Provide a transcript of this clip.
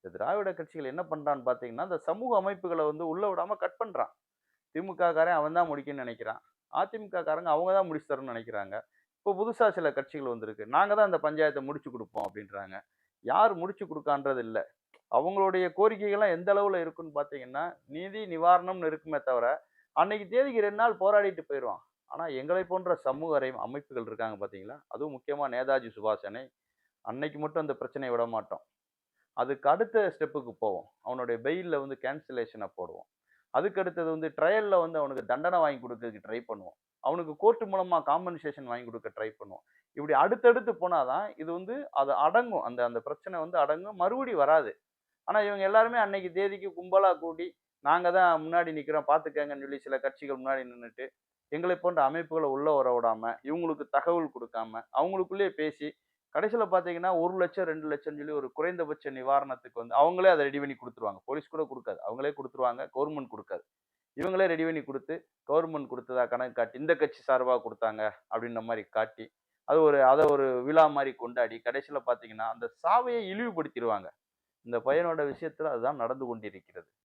இந்த திராவிட கட்சிகள் என்ன பண்றான்னு பார்த்தீங்கன்னா, இந்த சமூக அமைப்புகள வந்து உள்ள விடாம கட் பண்றான். திமுக காரன் அவன் தான் முடிக்கணும்னு நெனைக்கிறான். அதிமுக காரங்க அவங்க தான் முடிச்சு தரணும்னு நெனைக்கிறாங்க. இப்போ புதுசா சில கட்சிகள் வந்திருக்கு. நாங்க தான் இந்த பஞ்சாயத்த முடிச்சு குடுப்போம் அப்டின்றாங்க. யார் முடிச்சு குடுக்கான்றது இல்ல. அவங்களுடைய கோரிக்கைகள்லாம் எந்த அளவுல இருக்குன்னு பார்த்தீங்கன்னா, நீதி நிவாரணம்னு இருக்குமே தவிர, அன்னைக்கு தேதிக்கு 2 நாள் போராடிட்டு போயிருவான். ஆனா எங்களை போன்ற சமூக அமைப்புகள் இருக்காங்க பார்த்தீங்களா? அதுவும் முக்கியமா நேதாஜி சுபாஷ் அன்னைக்கு மட்டும் அந்த பிரச்சனைய விடமாட்டோம். அதுக்கு அடுத்த ஸ்டெப்புக்கு போவோம். அவனுடைய பெயில்ல வந்து கேன்சலேஷன போடுவோம். அதுக்கு அடுத்தது வந்து ட்ரையல்ல வந்து அவனுக்கு தண்டனை வாங்கி குடுக்கறதுக்கு ட்ரை பண்ணுவோம். அவனுக்கு கோர்ட் மூலமா காம்பன்சேஷன் வாங்கி குடுக்க ட்ரை பண்ணுவோம். இப்படி அடுத்தடுத்து போனா தான் இது வந்து அது அடங்கும். அந்த அந்த பிரச்சனை வந்து அடங்கும். மறுபடியும் வராது. ஆனா இவங்க எல்லாருமே அன்னைக்கு தேதிக்கு கும்பலா கூடி, நாங்க தான் முன்னாடி நிக்கிறோம் பார்த்துக்கங்கன்னு சொல்லி சில கட்சிகள் முன்னாடி நின்னுட்டு, எங்களை போன்ற அமைப்புகள உள்ள வர விடாம, இவங்களுக்கு தகவல் குடுக்காம, அவங்களுக்குள்ளேயே பேசி, கடைசில பார்த்தீங்கன்னா 1,00,000 2,00,000 சொல்லி ஒரு குறைந்தபட்ச நிவாரணத்துக்கு வந்து அவங்களே அத ரெடி பண்ணி குடுத்துருவாங்க. போலீஸ் கூட குடுக்காது. அவங்களே குடுத்துருவாங்க. கவர்ன்மென்ட் குடுக்காது. இவங்களே ரெடி பண்ணி குடுத்து, கவர்ன்மென்ட் குடுத்ததா கணக்கு காட்டி, இந்த கட்சி சார்பா குடுத்தாங்க அப்படின்ற மாரி காட்டி, அத ஒரு விழா மாரி கொண்டாடி, கடைசில பார்த்தீங்கன்னா, அந்த சாவையே இழிவுபடுத்திருவாங்க. இந்த பையனோட விஷயத்துல அதுதான் நடந்து கொண்டிருக்கிறது.